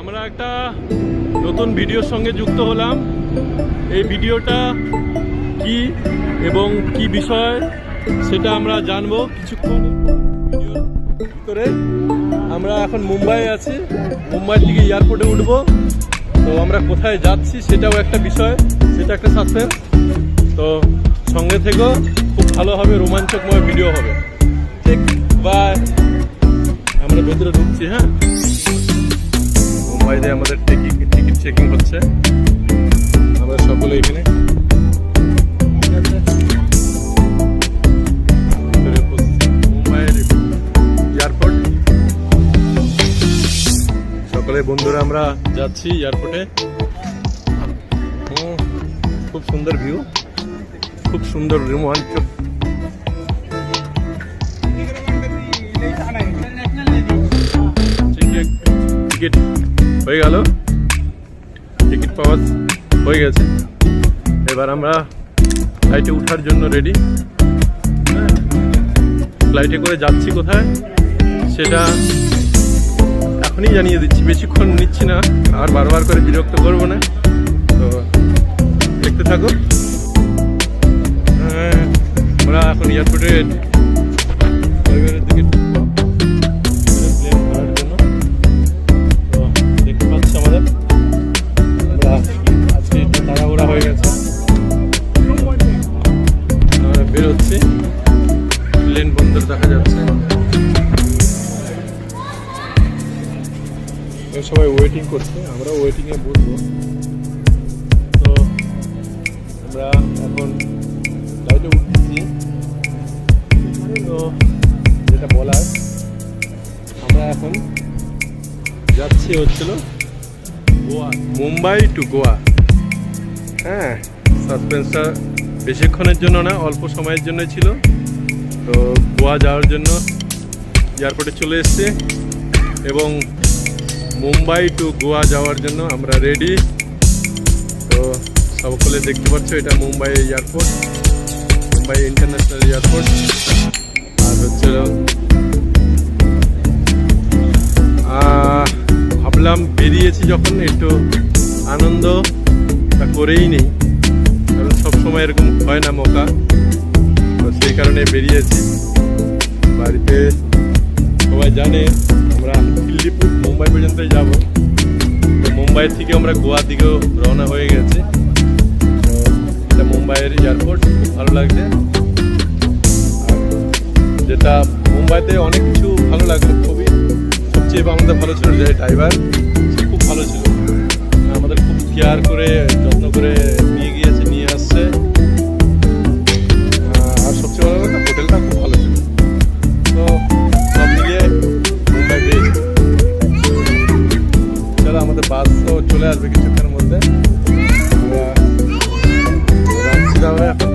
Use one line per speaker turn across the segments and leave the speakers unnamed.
আমরা একটা নতুন ভিডিওর সঙ্গে যুক্ত হলাম। এই ভিডিওটা কি এবং কি বিষয় সেটা আমরা জানবো কিছুক্ষণ ভিডিওর ভিতরে। আমরা এখন মুম্বাই আছি, মুম্বাই থেকে এয়ারপোর্টে উঠবো। তো আমরা কোথায় যাচ্ছি সেটাও একটা বিষয়, সেটা একটা সাসপেন্স। তো সঙ্গে থেকেও খুব ভালো হবে, রোমাঞ্চকময় ভিডিও হবে। ঠিক, বাই। আমরা ভেতরে ঢুকছি। হ্যাঁ, মুম্বাইতে আমাদের টিকিট চেকিং হচ্ছে। আমরা সকলে এখানে মুম্বাইয়ের এয়ারপোর্ট। সকলে বন্ধুরা আমরা যাচ্ছি এয়ারপোর্টে। খুব সুন্দর ভিউ, খুব সুন্দর রোমাঞ্চক। টিকিট হয়ে গেল, টিকিট পাওয়া হয়ে গেছে। এবার আমরা ফ্লাইটে ওঠার জন্য রেডি। ফ্লাইটে করে যাচ্ছি কোথায় সেটা এখনই জানিয়ে দিচ্ছি, বেশিক্ষণ নিচ্ছি না, আর বারবার করে বিরক্ত করবো না। তো দেখতে থাকো। আমরা এখন এয়ারপোর্টের দিকে প্লেন ধরার জন্য। তো দেখতে পাচ্ছি আমাদের আমরা আজকে একটু তাড়াহুড়া হয়ে গেছে, আমরা বেরোচ্ছি। প্লেন বন্দর দেখা যাচ্ছে, সবাই ওয়েটিং করছে, আমরা ওয়েটিংয়ে বসবো। তো আমরা এখন ফ্লাইটে উঠছি। তো যেটা বলার, আমরা এখন যাচ্ছি হচ্ছিল গোয়া, মুম্বাই টু গোয়া। হ্যাঁ, সাসপেন্সটা বেশিক্ষণের জন্য না, অল্প সময়ের জন্য ছিল। তো গোয়া যাওয়ার জন্য এয়ারপোর্টে চলে এসেছি এবং মুম্বাই টু গোয়া যাওয়ার জন্য আমরা রেডি। তো সকলে দেখতে পাচ্ছ, এটা Mumbai airport, Mumbai international airport. আর হচ্ছে ভাবলাম বেরিয়েছি যখন একটু আনন্দটা করেই নেই, কারণ সবসময় এরকম হয় না মৌকা। তো সেই কারণে বেরিয়েছি। বাড়িতে সবাই জানে আমরা দিল্লি মুম্বাই পর্যন্তই যাব। তো মুম্বাই থেকে আমরা গোয়ার দিকেও রওনা হয়ে গেছি। তো এটা মুম্বাইয়ের এয়ারপোর্ট, খুব ভালো লাগছে। আর যেটা মুম্বাইতে অনেক কিছু ভালো লাগলো, খুবই সবচেয়ে আমাদের ভালো ছিল যে ড্রাইভার, সে খুব ভালো ছিল, আমাদের খুব কেয়ার করে যত্ন করে নিয়ে গিয়েছে, নিয়ে আসছে। আর সবচেয়ে ভালো কথা, হোটেলটা খুব ভালো ছিল। তো সব মিলিয়ে মুম্বাই বেস্ট। চলো, আমাদের বাস তো চলে আসবে কিছুক্ষণের মধ্যে। আমরা এখন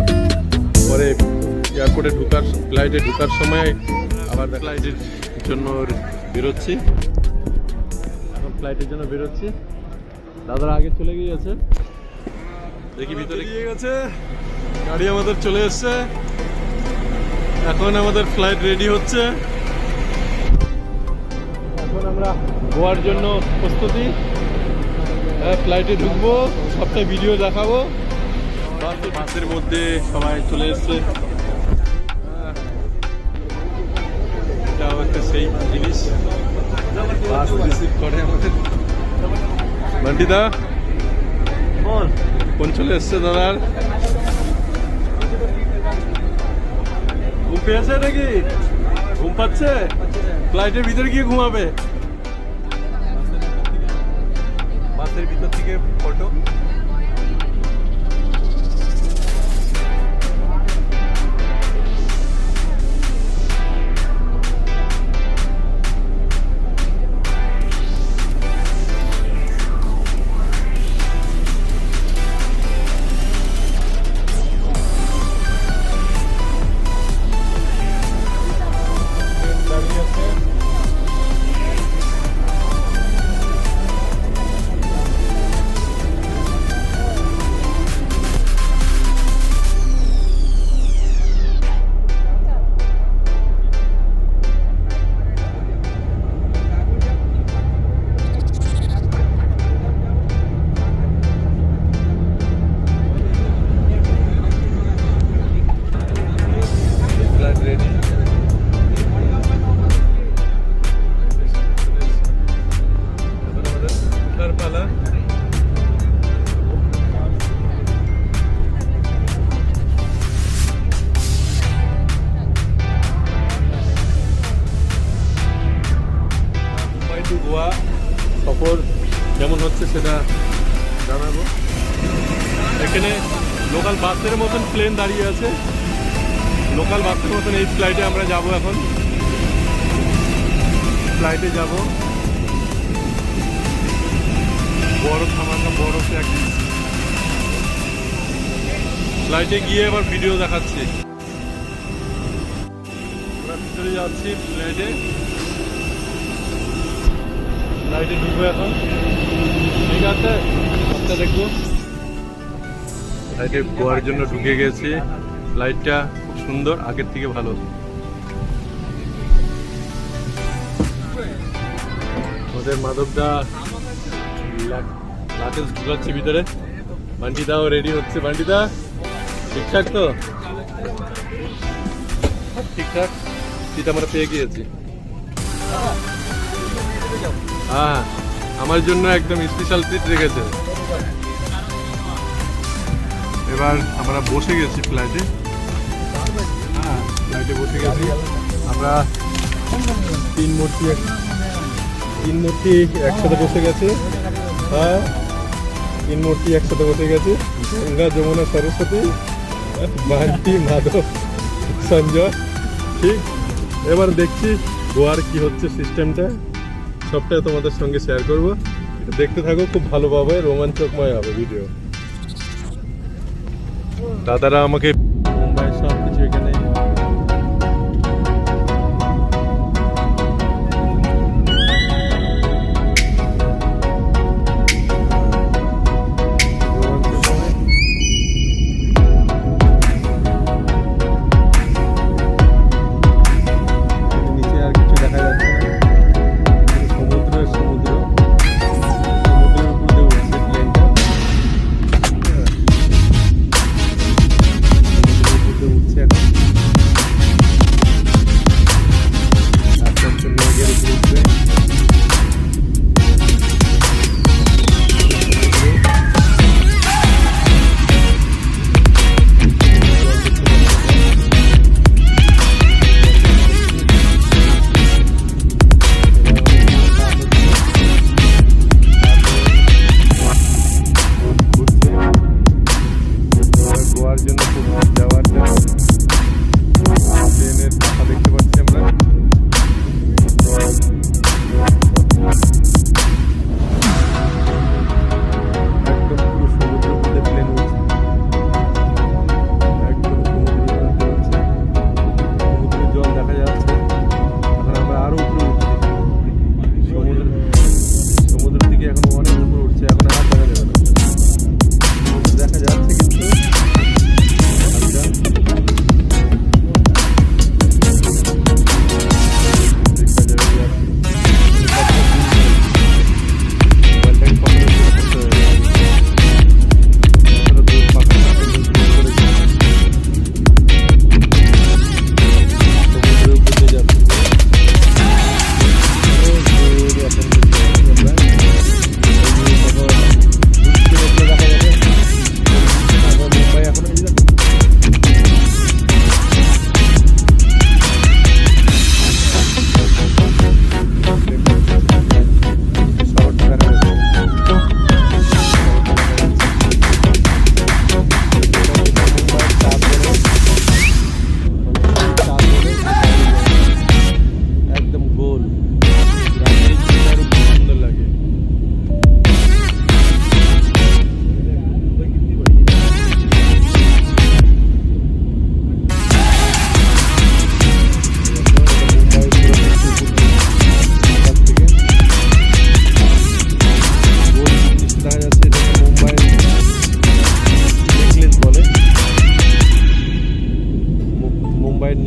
পরে এয়ারপোর্টে ফ্লাইটে ঢোকার সময় আবার ফ্লাইটের জন্য বেরোচ্ছি। এখন ফ্লাইটের জন্য বেরোচ্ছি। দাদারা আগে চলে গিয়েছে, দেখি ভিতরে গিয়ে গেছে। গাড়ি আমাদের চলে এসছে, এখন আমাদের ফ্লাইট রেডি হচ্ছে। এখন আমরা গোয়ার জন্য প্রস্তুতি। ফ্লাইটে ঢুকবো, সবটাই ভিডিও দেখাবো। বাসের মধ্যে সবাই চলে এসছে। এটা হচ্ছে সেই জিনিস, বাস রিসিভ করে আমাদের। বান্টিদা কোন চলে এসছে দাদার? ঘুম পেয়েছে নাকি? ঘুম পাচ্ছে? ফ্লাইটের ভিতরে গিয়ে ঘুমাবে। বাসের ভিতর থেকে ফটো। এরপর কেমন হচ্ছে সেটা জানাবো। এখানে লোকাল বাসের মতন প্লেন দাঁড়িয়ে আছে, লোকাল বাসের মতন এই ফ্লাইটে আমরা যাব। এখন ফ্লাইটে যাব, বরফ থামাকা বরফে এক ফ্লাইটে গিয়ে আবার ভিডিও দেখাচ্ছি। আমরা ভিতরে যাচ্ছি, ফ্লাইটে ঢুকবো এখন। ঠিক আছে, আচ্ছা দেখবো। ফ্লাইটে গোয়ার জন্য ঢুকে গেছি। ফ্লাইটটা খুব সুন্দর, আগের থেকে ভালো। ওদের মাধবদা লাগেজ ঢুকাচ্ছি ভিতরে। বান্টিদাও রেডি হচ্ছে। বান্টিদা ঠিকঠাক তো? ঠিকঠাক, সিট আমরা পেয়ে গিয়েছি। হ্যাঁ, আমার জন্য একদম স্পেশাল সিট রেখেছে। এবার আমরা বসে গেছি ফ্লাইটে। হ্যাঁ, ফ্লাইটে বসে গেছি আমরা। তিন মূর্তি একসাথে বসে গেছে। হ্যাঁ, তিন মূর্তি একসাথে বসে গেছে। গঙ্গা, যমুনা, সরস্বতী, বান্টি, মাধব, সঞ্জয়। ঠিক, এবার দেখছি গোয়ার কি হচ্ছে সিস্টেমটা, সবটাই তোমাদের সঙ্গে শেয়ার করবো। দেখতে থাকো, খুব ভালো পাবে, রোমাঞ্চকময় হবে ভিডিও। দাদারা আমাকে মুম্বাই সব কিছু এখানে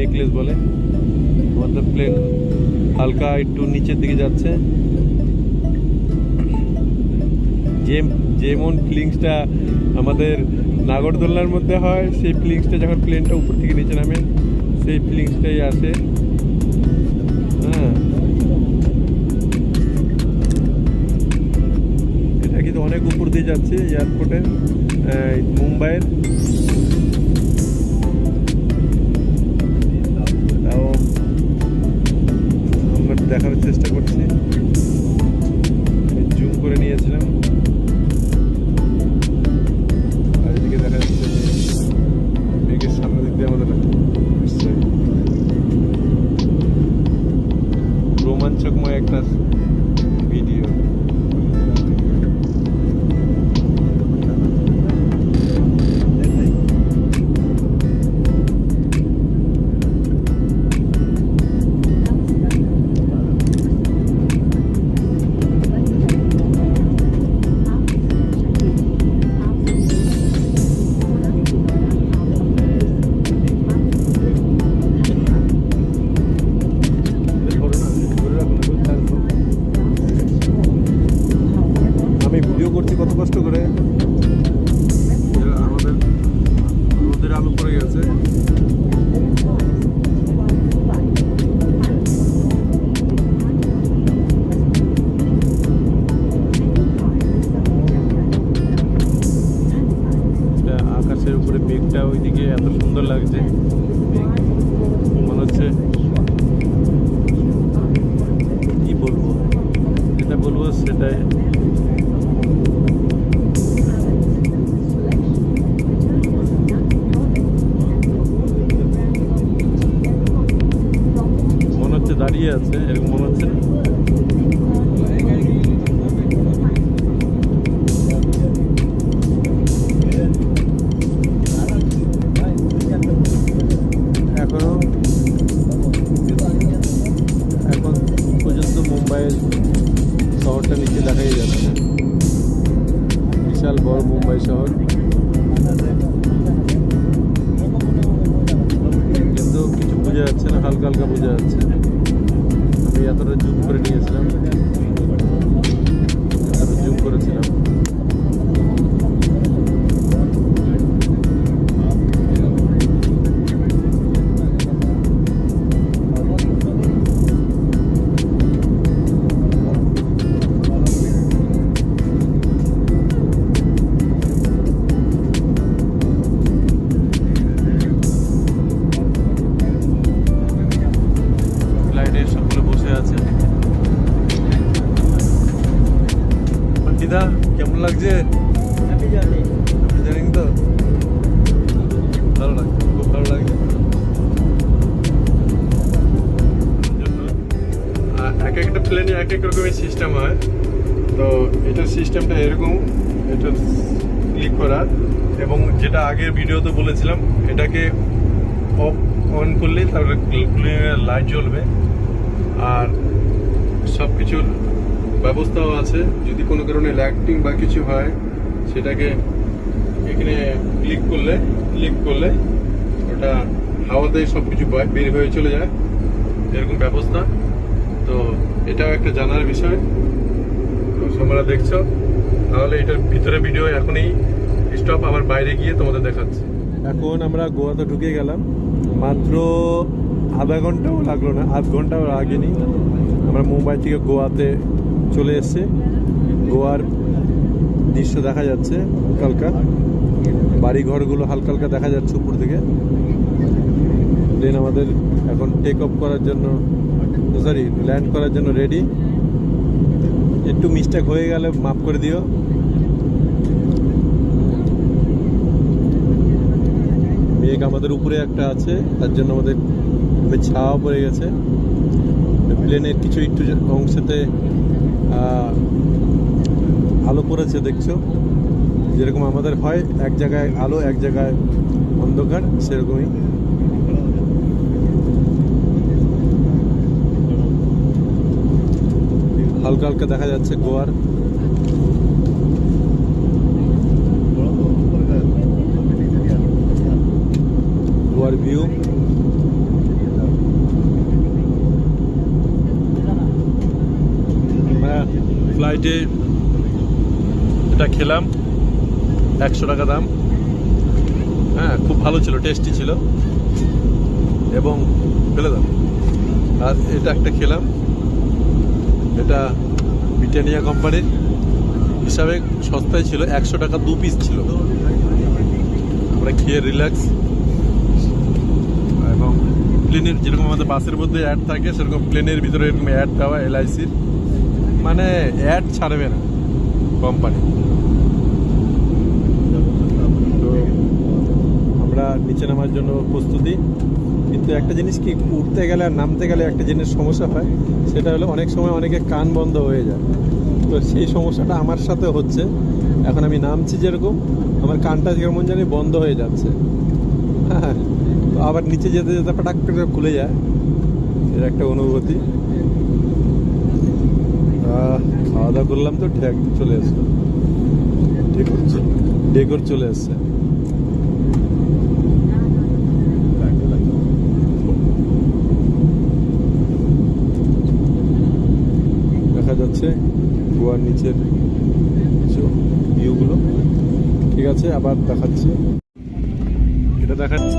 নেকলেস বলে। আমাদের প্লেন হালকা একটু নিচের দিকে যাচ্ছে। যেমন ফিলিংসটা আমাদের নাগরদোলনার মধ্যে হয়, সেই ফিলিংসটা যখন প্লেনটা উপর থেকে নিচে নামে সেই ফিলিংসটাই আসে। হ্যাঁ, এটা কিন্তু অনেক উপর দিয়ে যাচ্ছে এয়ারপোর্টে, মুম্বাইয়ের। দেখার চেষ্টা করছি, জুম রোমাঞ্চকময় একটা ভিডিও। আমি ভিডিও করছি কত কষ্ট করে, আমাদের রোদের আলো পড়ে গেছে। আকাশের উপরে মেঘটা ওইদিকে এত সুন্দর লাগছে, মনে হচ্ছে কি বলবো, যেটা বলবো সেটাই। মনে হচ্ছে দাঁড়িয়ে আছে, এরকম মনে হচ্ছে না? এখন পর্যন্ত মুম্বাইয়ের শহরটা নিচে দেখাই যাচ্ছে, বিশাল বড় মুম্বাই শহর, কিন্তু কিছু বোঝা যাচ্ছে না, হালকা হালকা বোঝা যাচ্ছে। আমি এতটা জুম করে নিয়েছিলাম, এতটা জুম করেছিলাম। সকলে বসে আছে। দিদা কেমন লাগছে? হ্যাপি জার্নি তো ভালো লাগছে, খুব ভালো লাগছে। এক একটা প্লেনে এক এক রকমের সিস্টেম হয়, তো এটার সিস্টেমটা এরকম, এটা ক্লিক করার, এবং যেটা আগের ভিডিওতে বলেছিলাম এটাকে অফ অন করলে তারপরে প্লেনের লাইট জ্বলবে, আর সব কিছুর ব্যবস্থাও আছে। যদি কোনো কারণে লাইটিং বা কিছু হয় সেটাকে এখানে ক্লিক করলে ওটা হাওয়াতে সব কিছু বের হয়ে চলে যায়, এরকম ব্যবস্থা। তো এটাও একটা জানার বিষয়, তো তোমরা দেখছো। তাহলে এটার ভিতরে ভিডিও এখনই স্টপ, আবার বাইরে গিয়ে তোমাদের দেখাচ্ছি। এখন আমরা গোয়াতে ঢুকে গেলাম, মাত্র আধা ঘন্টাও লাগলো না, আধ ঘন্টাও লাগেনি। আমরা মুম্বাই থেকে গোয়াতে চলে এসেছি। গোয়ার দৃশ্য দেখা যাচ্ছে হালকা, বাড়ি ঘরগুলো হালকা হালকা দেখা যাচ্ছে উপর থেকে। প্লেন আমাদের এখন টেক অফ করার জন্য, সরি ল্যান্ড করার জন্য রেডি। একটু মিস্টেক হয়ে গেলে মাফ করে দিও। মেঘ আমাদের উপরে একটা আছে, তার জন্য আমাদের ছাওয়া পড়ে গেছে। প্লেনের কিছু একটু অংশেতে আলো পড়েছে, দেখছো যেরকম আমাদের হয় এক জায়গায় আলো এক জায়গায় অন্ধকার, সেরকমই। হালকা হালকা দেখা যাচ্ছে গোয়ার ভিউ। ফ্লাইটে এটা খেলাম, 100 টাকা দাম। হ্যাঁ, খুব ভালো ছিল, টেস্টি ছিল, এবং ফেলে দাম। আর এটা একটা খেলাম, এটা ব্রিটানিয়া কোম্পানির, হিসাবে সস্তায় ছিল, 100 টাকা 2 পিস ছিল। আমরা খেয়ে রিল্যাক্স, এবং প্লেনের যেরকম আমাদের বাসের মধ্যে অ্যাড থাকে সেরকম প্লেনের ভিতরে এরকম অ্যাড দেওয়া, LICর, মানে অ্যাড ছাড়বে না কোম্পানি। তো আমরা নিচে নামার জন্য প্রস্তুতি, কিন্তু কিন্তু একটা জিনিস কি, উঠতে গেলে আর নামতে গেলে একটা জিনিস সমস্যা হয়, সেটা হলো অনেক সময় অনেকে কান বন্ধ হয়ে যায়। তো সেই সমস্যাটা আমার সাথে হচ্ছে। এখন আমি নামছি যেরকম, আমার কানটা কেমন জানি বন্ধ হয়ে যাচ্ছে। হ্যাঁ, তো আবার নিচে যেতে যেতে পাটাক করে খুলে যায়, এর একটা অনুভূতি। খাওয়া দাওয়া করলাম তো ঠিক চলে আসলো, ডেকোর চলে আসছে। দেখা যাচ্ছে গোয়ার নিচের ভিউগুলো। ঠিক আছে, আবার দেখাচ্ছি, এটা দেখাচ্ছি।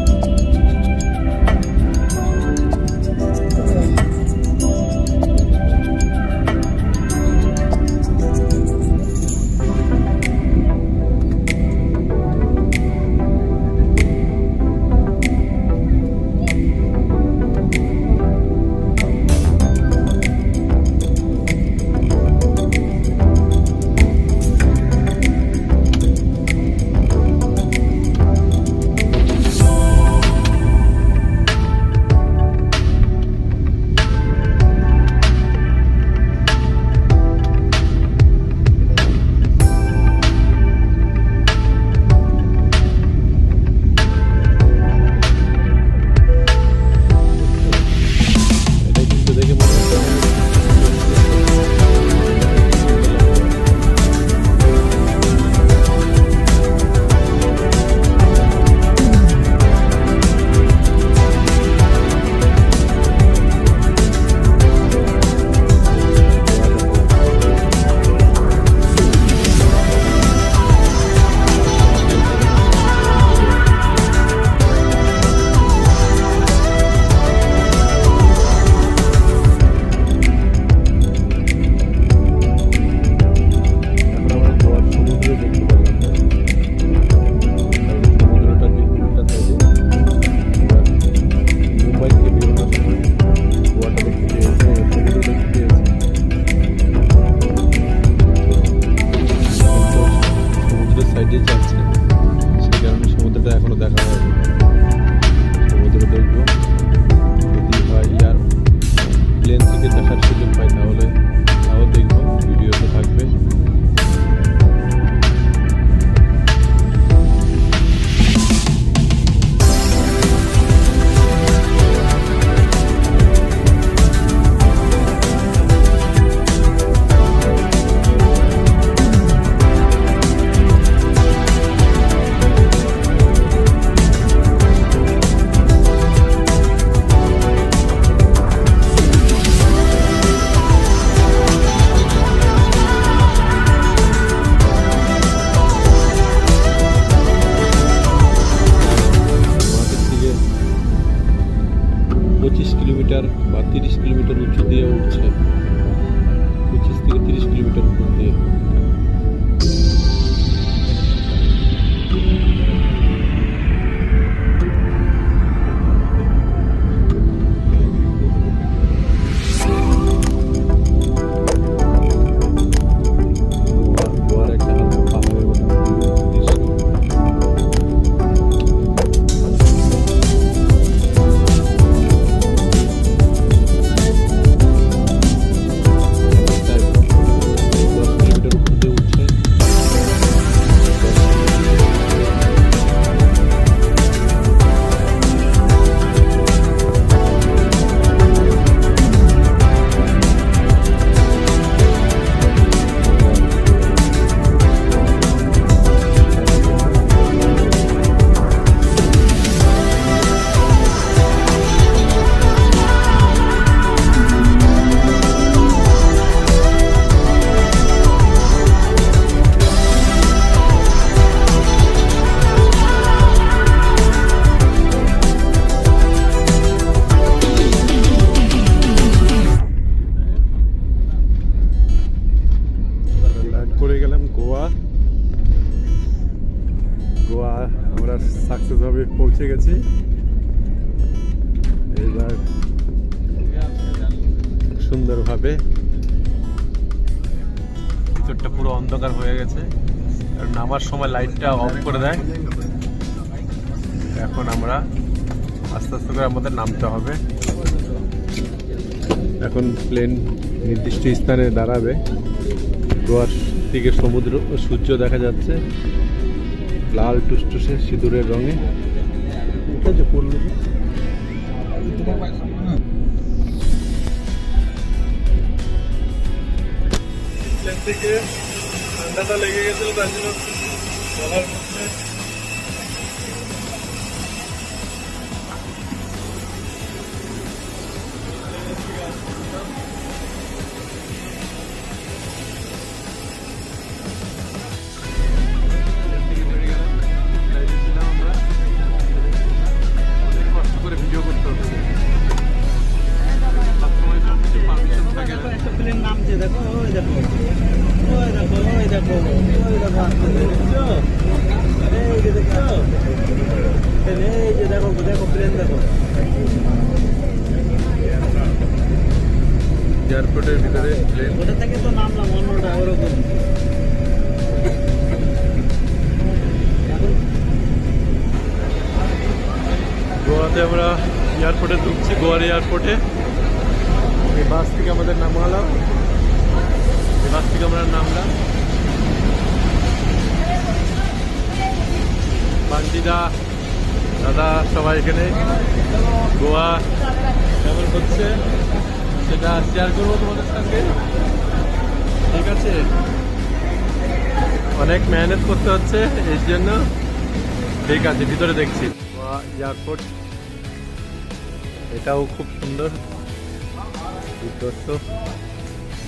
বা 30 কিলোমিটার উঁচু দিয়ে উঠছে, 25 থেকে 30 কিলোমিটার উপর দিয়ে। গোয়া আমরা সাকসেসভাবে পৌঁছে গেছি। এবার সুন্দরভাবে, ভিতরটা পুরো অন্ধকার হয়ে গেছে কারণ নামার সময় লাইটটা অফ করে দেয়। এখন আমরা আস্তে আস্তে করে আমাদের নামতে হবে। এখন প্লেন নির্দিষ্ট স্থানে দাঁড়াবে। গোয়ার দিকে সমুদ্র ও সূর্য দেখা যাচ্ছে লাল টুসটুসে সিঁদুরের রঙে। প্লেন থেকে ঠান্ডাটা লেগে গেছিল, তার জন্য বলার মধ্যে ভিডিও করতে হচ্ছে। সবসময় সব কিছু পারমিশন থাকে না।
একটা প্লেন নামছে, দেখো ওই দেখো ওই দেখো ওই দেখো ওই দেখো আসতেছে, দেখছো? এই যে দেখছো, এই যে দেখো দেখো প্লেন দেখো।
এয়ারপোর্টের ভিতরে প্লেন।
ওটা থেকে তো নামলাম অন্যটা ওরকম।
গোয়াতে আমরা এয়ারপোর্টে ঢুকছি, গোয়ার এয়ারপোর্টে। এই বাস থেকে আমাদের নামালাম, এই বাস থেকে আমরা নামলাম। বান্টিদা দাদা সবাই এখানে গোয়া কেমন হচ্ছে সেটা শেয়ার করবো তোমাদের সঙ্গে, ঠিক আছে? অনেক মেহনত করতে হচ্ছে এর জন্য, ঠিক আছে। ভিতরে দেখছি গোয়া এয়ারপোর্ট, এটাও খুব সুন্দর, বিধ্বস্ত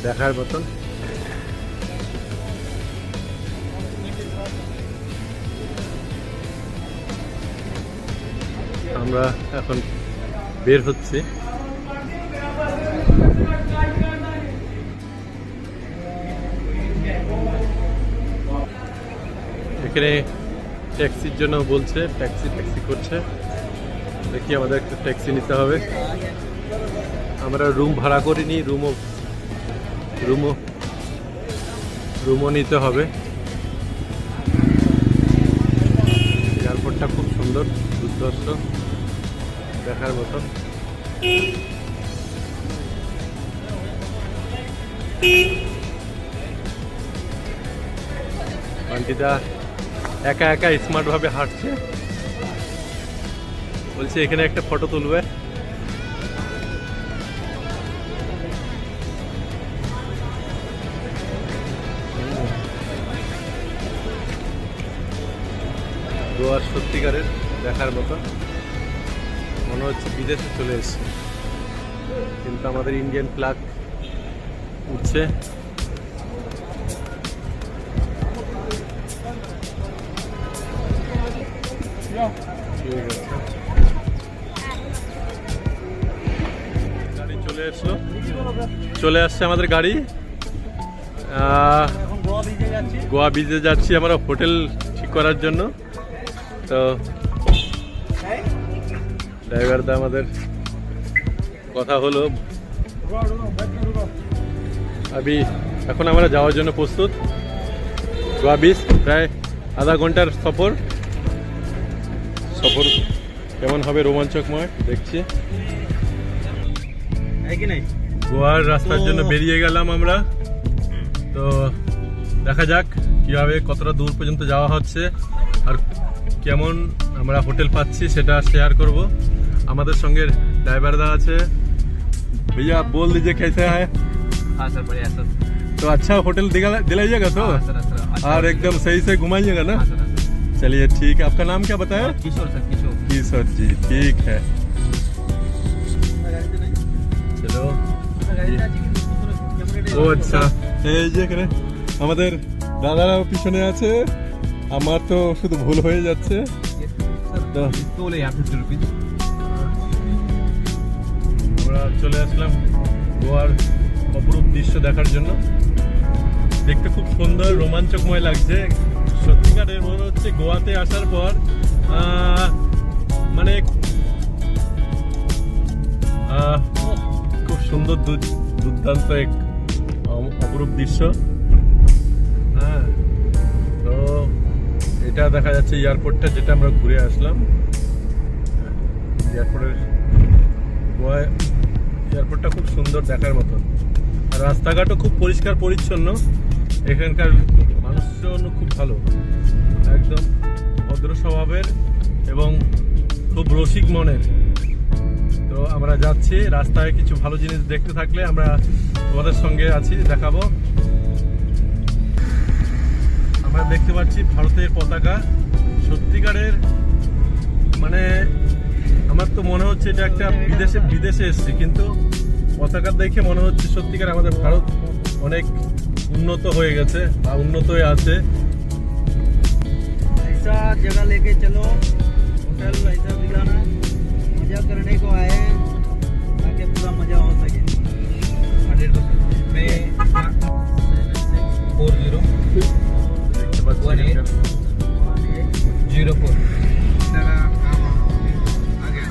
দেখার মতন। আমরা এখন বের হচ্ছি। এখানে ট্যাক্সির জন্য বলছে, ট্যাক্সি করছে। দেখি আমাদের একটা ট্যাক্সি নিতে হবে। আমরা রুম ভাড়া করিনি, রুমও নিতে হবে। এয়ারপোর্টটা খুব সুন্দর, দুর্ধর্ষ দেখার মতন। বান্টিদা একা একা স্মার্ট ভাবে হাঁটছে, বলছে এখানে একটা ফটো তুলবে। গোয়ার সত্যিকারের দেখার মতো, মনে হচ্ছে বিদেশে চলে এসেছে, কিন্তু আমাদের ইন্ডিয়ান ফ্ল্যাগ উঠছে। গাড়ি চলে আসছে আমাদের গাড়ি। গোয়া বিচে যাচ্ছি আমরা হোটেল ঠিক করার জন্য। তো ড্রাইভারদা আমাদের কথা হলো, এখন আমরা যাওয়ার জন্য প্রস্তুত। গোয়া বিচ প্রায় আধা ঘন্টার সফর কেমন হবে রোমাঞ্চকময় দেখছি। গোয়ার রাস্তার জন্য বেরিয়ে গেলাম আমরা। তো দেখা যাক কিভাবে কতটা দূর পর্যন্ত যাওয়া হচ্ছে আর কেমন আমরা হোটেল পাচ্ছি সেটা শেয়ার করব। আমাদের সঙ্গে ड्राइवरदा আছে। भैया आप बोल दीजिए कैसे है?
हाँ सर बढ़िया सर।
तो अच्छा होटल दिलाइएगा तो?
हाँ सर अच्छा
और एकदम सही से घुमाइएगा ना?
हाँ सर।
चलिए ठीक है। आपका नाम क्या बताया?
किशोर सर, किशोर।
किशोर जी, ठीक है। चलो ও আচ্ছা, এই যে এখানে আমাদের দাদারাও পিছনে আছে। আমার তো শুধু ভুল হয়ে যাচ্ছে। তো
टोल है यहाँ 50 रुपीज।
আমরা চলে আসলাম গোয়ার অপরূপ দৃশ্য দেখার জন্য। দেখতে খুব সুন্দর, রোমাঞ্চকময় লাগছে। সত্যিকারের মনে হচ্ছে গোয়াতে আসার পর মানে খুব সুন্দর দুর্দান্ত এক অপরূপ দৃশ্য। হ্যাঁ, তো এটা দেখা যাচ্ছে এয়ারপোর্টটা যেটা আমরা ঘুরে আসলাম। এয়ারপোর্টের গোয়া এয়ারপোর্টটা খুব সুন্দর দেখার মতন, আর রাস্তাঘাটও খুব পরিষ্কার পরিচ্ছন্ন। এখানকার মানুষজন খুব ভালো, একদম ভদ্র স্বভাবের এবং খুব রসিক মনের। তো আমরা যাচ্ছি, রাস্তায় কিছু ভালো জিনিস দেখতে থাকলে আমরা তোমাদের সঙ্গে আছি, দেখাবো। আমরা দেখতে পাচ্ছি ভারতের পতাকা, সত্যিকারের মানে আমার তো মনে হচ্ছে এটা একটা বিদেশে এসেছি, কিন্তু পতাকা দেখে মনে হচ্ছে সত্যিকার আমাদের ভারত অনেক উন্নত হয়ে গেছে বা উন্নত হয়ে আছে।
ऐसा जगह लेके चलो, होटल ऐसा दिलाना, मजा करने को आए ताकि पूरा मजा हो सके।
100% मैं 40
দেখতে পাচ্ছি
04 तेरा काम आ गया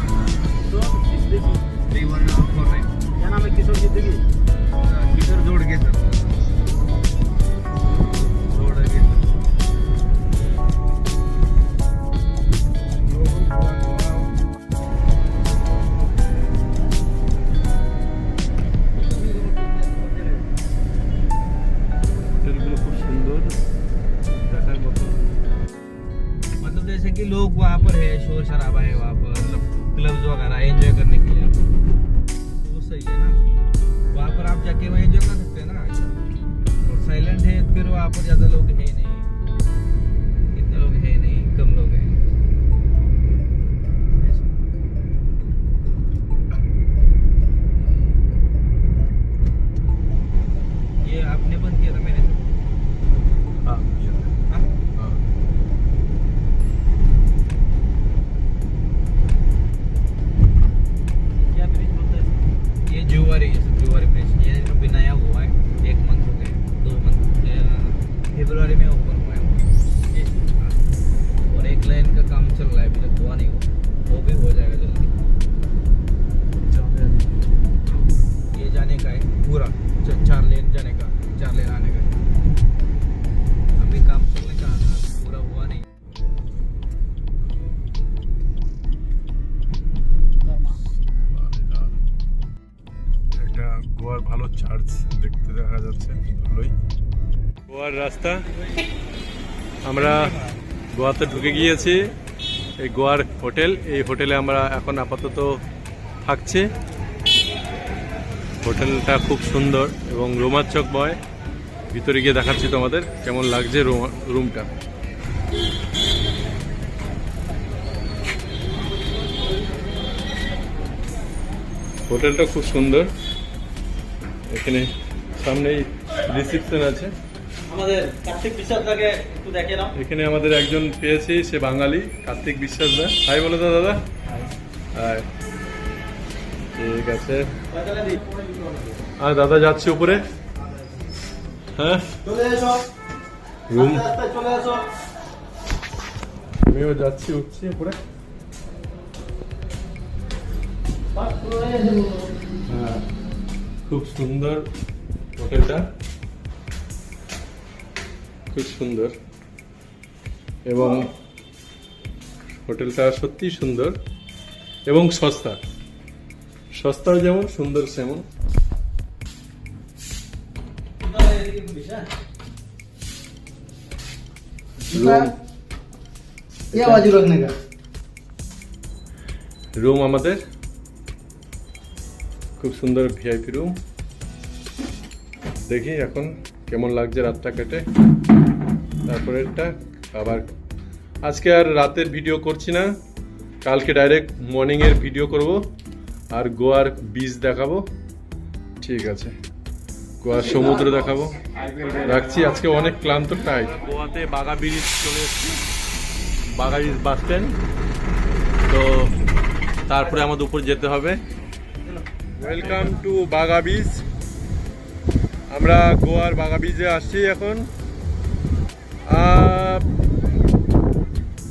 तो जिंदगी
3149
क्या नाम है? किशोर जिंदगी।
किधर जोड़ के सर जोड़ के
হোটেলগুলো খুব সুন্দর দেখার মতো।
मतलब जैसे कि लोग वहाँ पर है, शोर शराबा है वहाँ पर, मतलब क्लब्स वगैरह एंजॉय करने के लिए, तो वो सही है ना। वहाँ पर आप जाके वहाँ एंजॉय कर सकते हैं ना ऐसा। और साइलेंट है फिर वहाँ पर ज़्यादा लोग है नहीं, इतने लोग है नहीं, कम लोग हैं ऐसा। ये आपने बंद किया था, मैंने
हाँ,
हाँ?
हाँ।
क्या ब्रिज बोलते हैं?
ये जुआरी ब्रिज, ये अभी नया हुआ है, 1 मंथ हो गए, 2 मंथ, फरवरी में ओपन हुआ है ये। और 1 लाइन का काम चल रहा है, अभी तक हुआ नहीं, वो भी हो जाएगा जल्दी। ये जाने का है पूरा 4 लेन जाने का, 4 लेन आने का, अभी काम चलने का था, पूरा हुआ नहीं।
একটা গোয়ার ভালো চার্চ দেখতে দেখা যাচ্ছে, ভালোই। গোয়ার রাস্তা, আমরা গোয়াতে ঢুকে গিয়েছি। এই গোয়ার হোটেল, এই হোটেলে আমরা এখন আপাতত থাকছি। হোটেলটা খুব সুন্দর এবং রোমাঞ্চকময়। ভিতরে গিয়ে দেখাচ্ছি তোমাদের কেমন লাগছে রুমটা। হোটেলটা খুব সুন্দর। এখানে সামনেই রিসেপশন আছে।
আমাদের কার্তিক বিশ্বাসটাকে একটু দেখে নাও।
এখানে আমাদের একজন পেয়েছি, সে বাঙালি, কার্তিক বিশ্বাস দা। হাই বলো তো দাদা। হাই। ঠিক আছে, আর দাদা যাচ্ছে উপরে। হ্যাঁ,
চলে এসো,
রুম
আস্তে চলে এসো।
আমিও যাচ্ছি, উঠছি উপরে। হ্যাঁ, খুব সুন্দর হোটেলটা, খুব সুন্দর এবং হোটেলটা সত্যি সুন্দর এবং সস্তা। সস্তাও যেমন, সুন্দর সেমন।
ये बाजू रखने का
রুম আমাদের খুব সুন্দর ভিআইপি রুম। দেখি এখন কেমন লাগছে রাতটা কেটে। তারপরেরটা আবার আজকে আর রাতের ভিডিও করছি না, কালকে ডাইরেক্ট মর্নিংয়ের ভিডিও করব আর গোয়ার বিচ দেখাবো। ঠিক আছে, গোয়ার সমুদ্র দেখাবো। রাখছি, আজকে অনেক ক্লান্ত টাইট। গোয়াতে বাগা ব্রিজ চলে এসেছি, বাগা ব্রিজ বাস স্ট্যান্ড। তো তারপরে আমাদের উপর যেতে হবে। Welcome to Baga beach. আমরা গোয়ার বাগা বিচে আসছি এখন।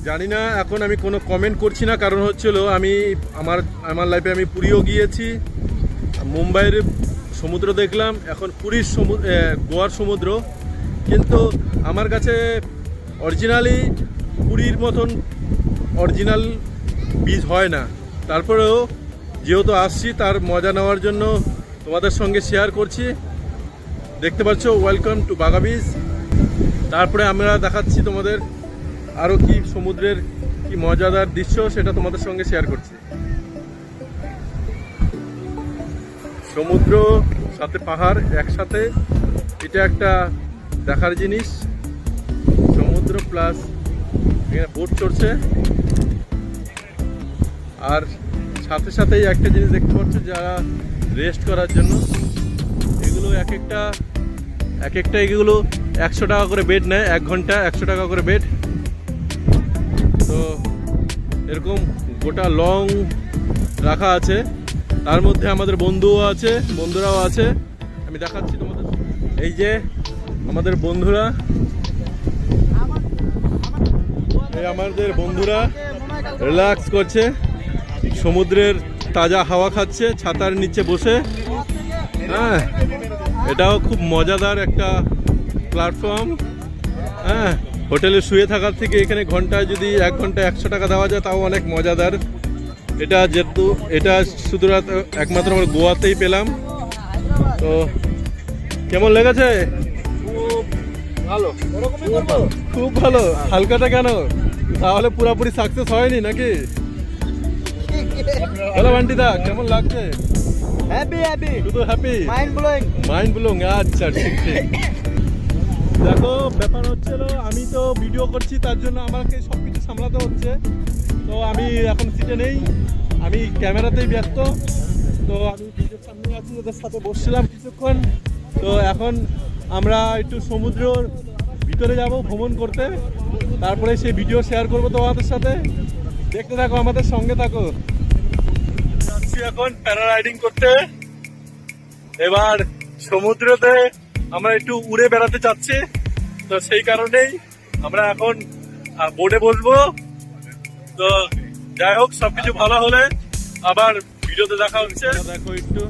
জানি না, এখন আমি কোনো কমেন্ট করছি না, কারণ হচ্ছিল আমি আমার লাইফে আমি পুরীও গিয়েছি, মুম্বাইয়ের সমুদ্র দেখলাম, এখন পুরীর গোয়ার সমুদ্র। কিন্তু আমার কাছে অরিজিনালি পুরীর মতন অরিজিনাল বিচ হয় না। তারপরেও যেহেতু আসছি তার মজা নেওয়ার জন্য তোমাদের সঙ্গে শেয়ার করছি। দেখতে পাচ্ছ ওয়েলকাম টু বাঘা বিচ। তারপরে আমরা দেখাচ্ছি তোমাদের আরও কি সমুদ্রের কি মজাদার দৃশ্য, সেটা তোমাদের সঙ্গে শেয়ার করছি। সমুদ্র সাথে পাহাড় একসাথে, এটা একটা দেখার জিনিস। সমুদ্র প্লাস এখানে বোট চড়ছে, আর সাথে সাথেই একটা জিনিস দেখতে পাচ্ছ যারা রেস্ট করার জন্য এগুলো এক একটা এগুলো 100 টাকা করে বেড নেয়, 1 ঘন্টা 100 টাকা করে বেড। তো এরকম গোটা লং রাখা আছে, তার মধ্যে আমাদের বন্ধুরাও আছে। আমি দেখাচ্ছি তোমাদের, এই যে আমাদের বন্ধুরা, রিল্যাক্স করছে, সমুদ্রের তাজা হাওয়া খাচ্ছে ছাতার নিচে বসে। হ্যাঁ, এটাও খুব মজাদার একটা প্ল্যাটফর্ম। হ্যাঁ, হোটেলে শুয়ে থাকার থেকে এখানে ঘন্টায় যদি 1 ঘন্টা 100 টাকা দেওয়া যায় তাও অনেক মজাদার। এটা যেহেতু এটা শুধু একমাত্র আমরা গোয়াতেই পেলাম। তো কেমন লেগেছে? খুব ভালো। হালকাটা কেন? তাহলে পুরোপুরি সাকসেস হয়নি নাকি? হ্যালো বান্টিদা, কেমন লাগছে?
হ্যাপি
শুধু হ্যাপি,
মাইন্ড ব্লোয়িং।
আচ্ছা, ঠিক। দেখো, ব্যাপার হচ্ছিল আমি তো ভিডিও করছি, তার জন্য আমাকে সবকিছু সামলাতে হচ্ছে। তো আমি এখন সিটে নেই, আমি ক্যামেরাতেই ব্যস্ত। তো আমি ভিডিওর সামনে আছি, ওদের সাথে বসছিলাম কিছুক্ষণ। তো এখন আমরা একটু সমুদ্রের ভিতরে যাব ভ্রমণ করতে, তারপরে সেই ভিডিও শেয়ার করবো তোমাদের সাথে। দেখতে থাকো, আমাদের সঙ্গে থাকো। যাচ্ছি এখন প্যারাগ্লাইডিং করতে। এবার সমুদ্রতে আমরা একটু উড়ে বেড়াতে চাচ্ছি, তো সেই কারণেই আমরা এখন বোটে বসবো। তো যাই হোক, সবকিছু ভালো হলে আবার ভিডিওতে দেখা হচ্ছে। দেখো, একটু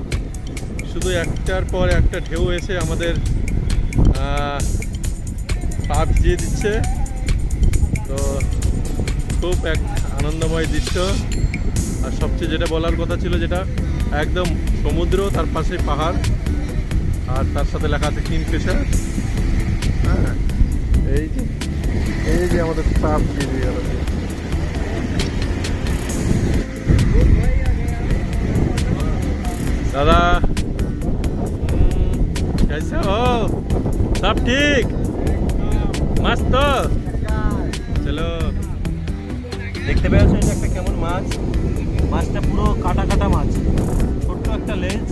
শুধু একটার পর একটা ঢেউ এসে আমাদের পা ভিজিয়ে দিচ্ছে। তো খুব এক আনন্দময় দৃশ্য। আর সবচেয়ে যেটা বলার কথা ছিল, যেটা একদম সমুদ্র, তার পাশে পাহাড়, আর তার সাথে লেখা আছে কিংফিশার। হ্যাঁ, এই যে আমাদের সাপ দিয়ে গেল। দাদা, कैसे हो? सब ठीक? मस्त। চলো, দেখতে পেয়েছো এটা একটা কেমন মাছ? মাছটা পুরো কাটা কাটা মাছ, ছোট্ট একটা লেজ,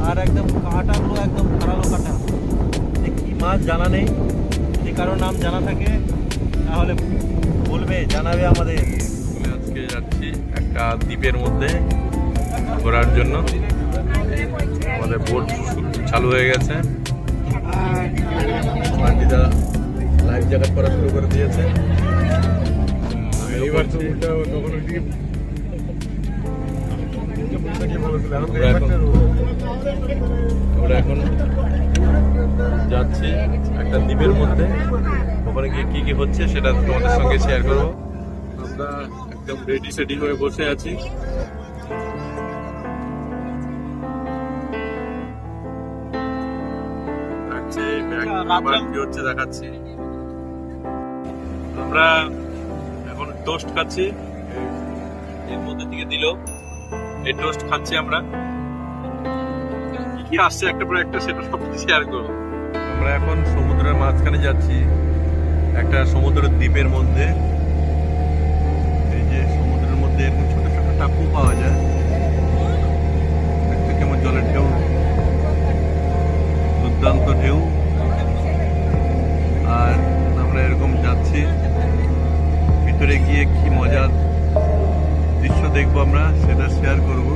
আর একদম কাঁটাগুলো একদম ধারালো কাটা। কি মাছ জানা নেই, যদি কারো নাম জানা থাকে তাহলে বলবে, জানাবে আমাদের। আজকে যাচ্ছি একটা দ্বীপের মধ্যে ঘোরার জন্য। আমাদের বোট চালু হয়ে গেছে, বাকিটা লাইফ জ্যাকেট পরা শুরু করে দিয়েছে। আমরা এখন যাচ্ছি একটা দ্বীপের মধ্যে, ওখানে গিয়ে কি কি হচ্ছে সেটা তোমাদের সঙ্গে শেয়ার করবো। আমরা একদম রেডি হয়ে বসে আছি। কি হচ্ছে দেখাচ্ছি। আমরা এখন টোস্ট খাচ্ছি, এর মধ্যে থেকে দিল এই টোস্ট খাচ্ছি আমরা। কি আসছে একটা পর একটা সেটা সব শেয়ার করবো। আমরা এখন সমুদ্রের মাঝখানে যাচ্ছি, একটা সমুদ্রের দ্বীপের মধ্যে। এই যে সমুদ্রের মধ্যে এরকম ছোট ছোট টাপু পাওয়া যায়, দেখতে কেমন জলের ঢেউ, দুর্দান্ত ঢেউ। আর আমরা এরকম যাচ্ছি, ভিতরে গিয়ে কি মজার দৃশ্য দেখবো আমরা, সেটা শেয়ার করব।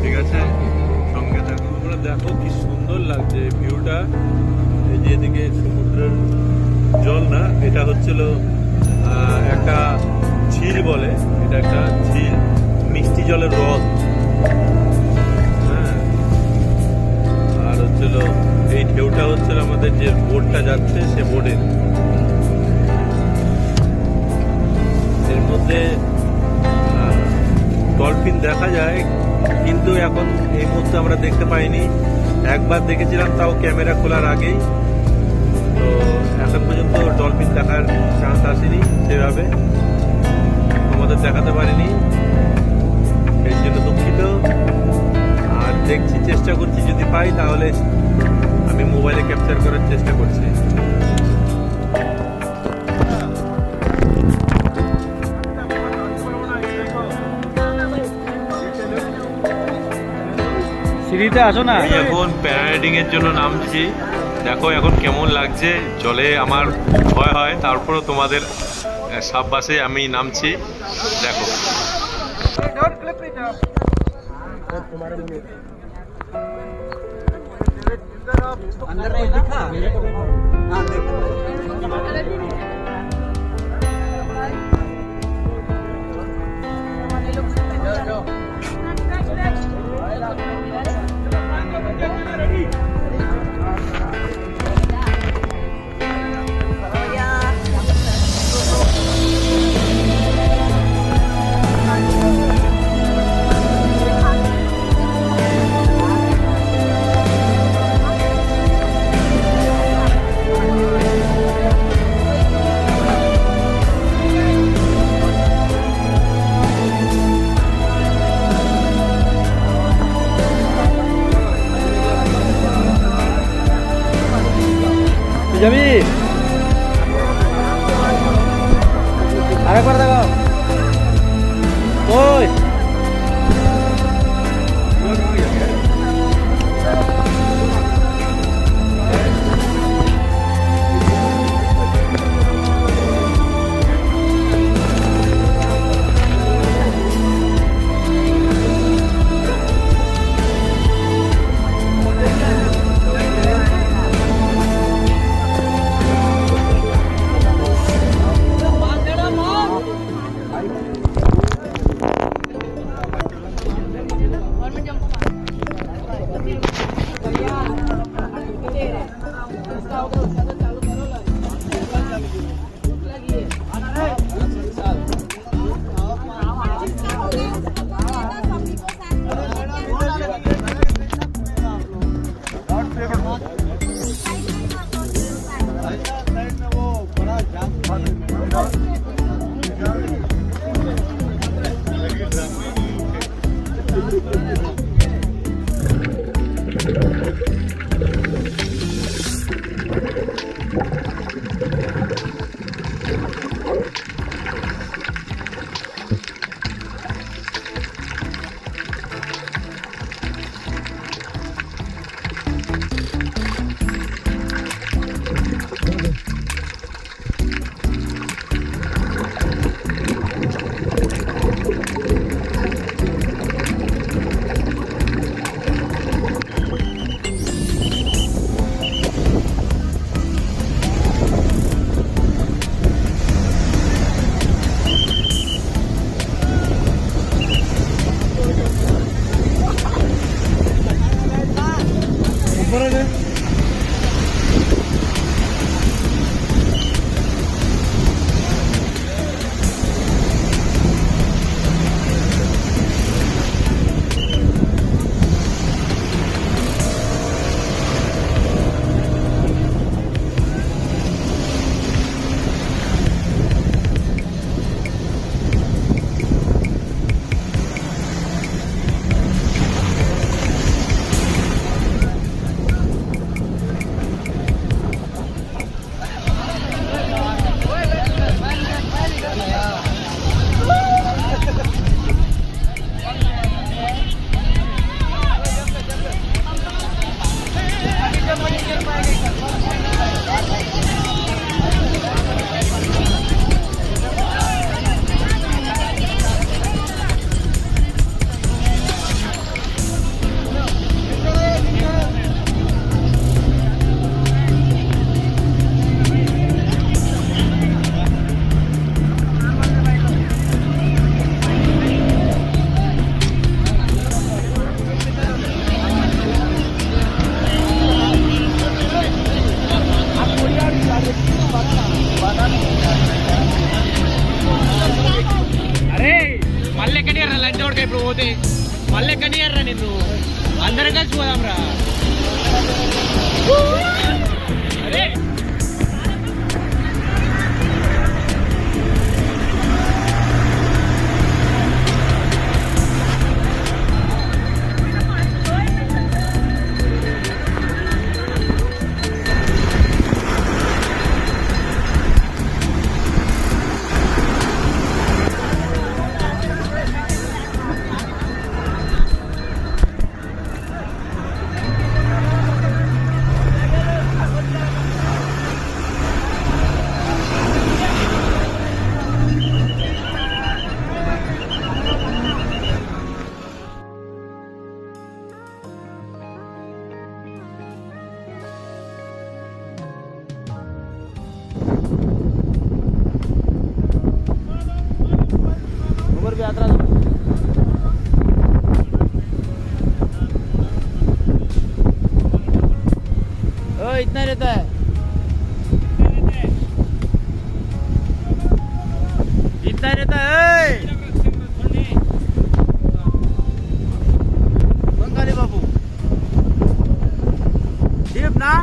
ঠিক আছে, সঙ্গে থাকো। আমরা দেখো কি সুন্দর লাগছে ভিউটা। এই যে এদিকে সমুদ্রের জল না, এটা হচ্ছিল একটা ঝিল বলে, এটা একটা ঝিল, মিষ্টি জলের হ্রদ। হ্যাঁ, আর হচ্ছিল এই ঢেউটা হচ্ছিল আমাদের যে বোটটা যাচ্ছে সে বোটের।
এর মধ্যে ডলফিন দেখা যায়, কিন্তু এখন এই মুহূর্তে আমরা দেখতে পাইনি। একবার দেখেছিলাম, তাও ক্যামেরা খোলার আগেই। তো এখন পর্যন্ত ডলফিন দেখার চান্স আসেনি, সেভাবে তোমাদের দেখাতে পারিনি, এই জন্য দুঃখিত। আর দেখছি, চেষ্টা করছি, যদি পাই তাহলে আমি মোবাইলে ক্যাপচার করার চেষ্টা করছি।
সিঁড়িতে আসো না।
আমি এখন প্যারাগ্লাইডিং এর জন্য নামছি। দেখো এখন কেমন লাগছে, জলে আমার ভয় হয়, তারপরও তোমাদের সাববাসে আমি নামছি। দেখো
अंदर कोई दिखा? हाँ देखो। যাবি আরেকবার দেখো ওই ನೀನು అందరికీ పోదాంరా అరే ऊपर भी यात्रा ओ इतना रहता है इतना रहता है बंगाली बाबू डीप ना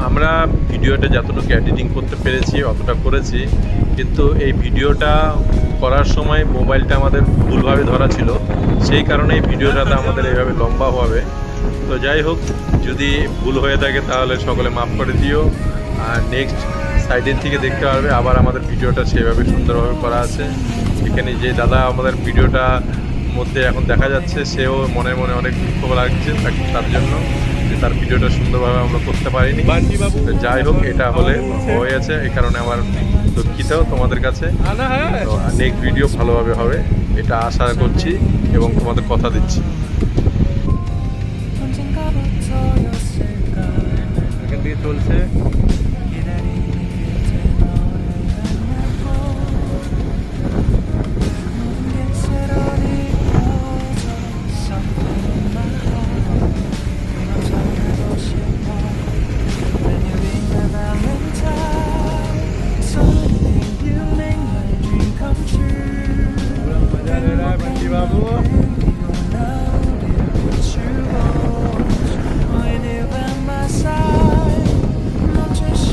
আমরা ভিডিওটা যতটুকু এডিটিং করতে পেরেছি অতটা করেছি, কিন্তু এই ভিডিওটা করার সময় মোবাইলটা আমাদের ভুলভাবে ধরা ছিল, সেই কারণে এই ভিডিওটাতে আমাদের এইভাবে লম্বা হবে। তো যাই হোক, যদি ভুল হয়ে থাকে তাহলে সকলে মাফ করে দিও। আর নেক্সট সাইডের থেকে দেখতে পারবে আবার আমাদের ভিডিওটা সেভাবে সুন্দরভাবে করা আছে। এখানে যে দাদা আমাদের ভিডিওটা মধ্যে এখন দেখা যাচ্ছে, সেও মনে মনে অনেক দুঃখ লাগছে তার জন্য যে তার ভিডিওটা সুন্দরভাবে আমরা করতে পারিনি। তো যাই হোক, এটা হয়েছে, এই কারণে আমার দুঃখিত তোমাদের কাছে। তো নেক্সট ভিডিও ভালোভাবে হবে এটা আশা করছি এবং তোমাদের কথা দিচ্ছি।
এখান থেকে চলছে বাবু।
Not just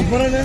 উপরে না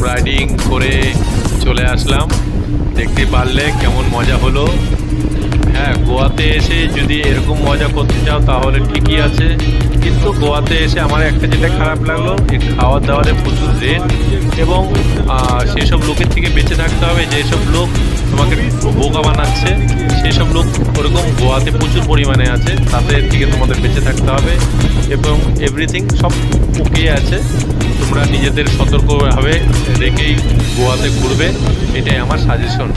রাইডিং করে চলে আসলাম। দেখতে পারলে কেমন মজা হলো। হ্যাঁ, গোয়াতে এসে যদি এরকম মজা করতে চাও তাহলে ঠিকই আছে, কিন্তু গোয়াতে এসে আমার একটা যেটা খারাপ লাগলো, এই খাওয়ার দাওয়ারে প্রচুর রেট, এবং সেসব লোকের থেকে বেঁচে থাকতে হবে যেসব লোক তোমাকে বোকা বানাচ্ছে। সেসব লোক ওরকম গোয়াতে প্রচুর পরিমাণে আছে, তাদের থেকে তোমাদের বেঁচে থাকতে হবে। এবং এভরিথিং সব ওকে আছে, তোমরা নিজেদের সতর্কভাবে রেখেই গোয়াতে ঘুরবে, এটাই আমার সাজেশন।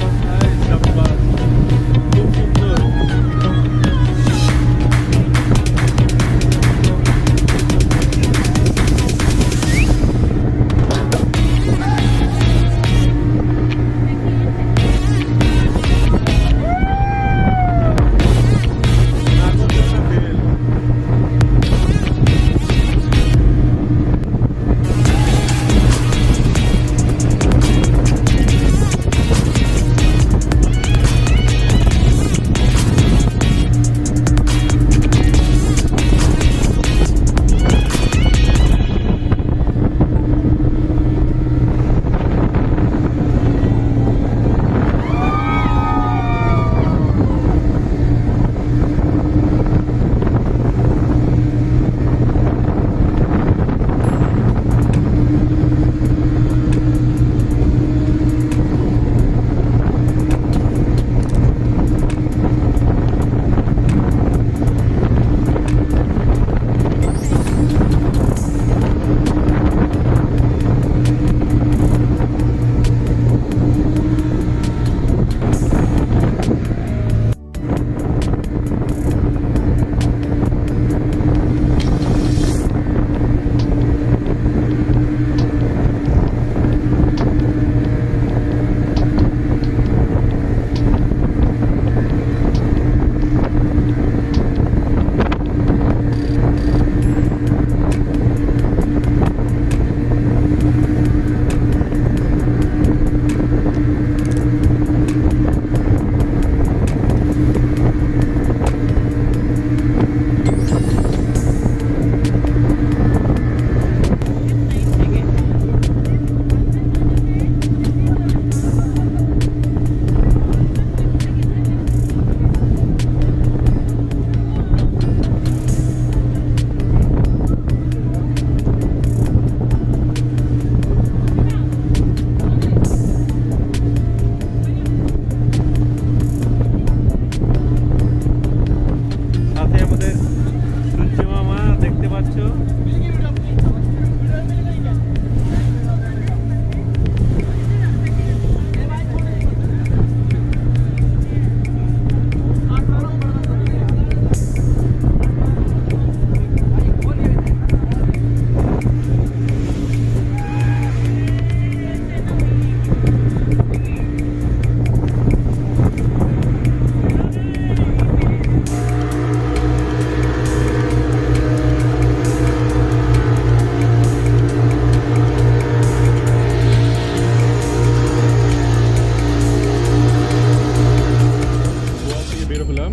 হলাম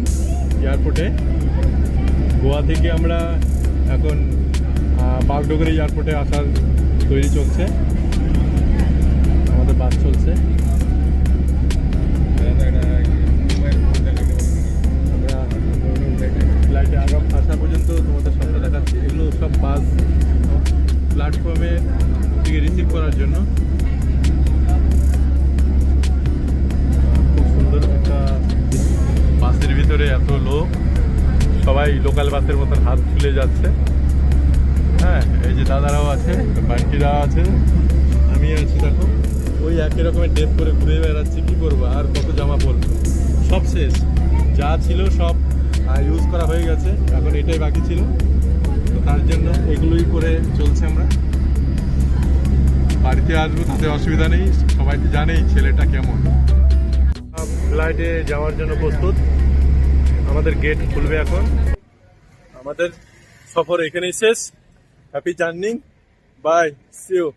এয়ারপোর্টে। গোয়া থেকে আমরা এখন বাগডোগরা এয়ারপোর্টে আসার তৈরি চলছে, আমাদের বাস চলছে। আমরা ফ্লাইটে আসা পর্যন্ত তোমাদের সামনে দেখাচ্ছি। এগুলো সব বাস প্ল্যাটফর্মে থেকে রিসিভ করার জন্য। খুব সুন্দর একটা বাসের ভিতরে এত লোক, সবাই লোকাল বাসের মতন হাত খুলে যাচ্ছে। হ্যাঁ, এই যে দাদারাও আছে, বান্টিরাও আছে, আমি আছি। দেখো ওই একই রকমের ড্রেস করে ঘুরে বেড়াচ্ছি, কি করবো আর কত জামা পরবো, সব শেষ। যা ছিল সব ইউজ করা হয়ে গেছে, এখন এটাই বাকি ছিল, তো তার জন্য এগুলোই করে চলছে। আমরা বাড়িতে আসবো, তাতে অসুবিধা নেই, সবাই তো জানেই ছেলেটা কেমন। ফ্লাইটে যাওয়ার জন্য প্রস্তুত, আমাদের গেট খুলবে এখন। আমাদের সফর এখানেই শেষ। Happy journey, bye, see you.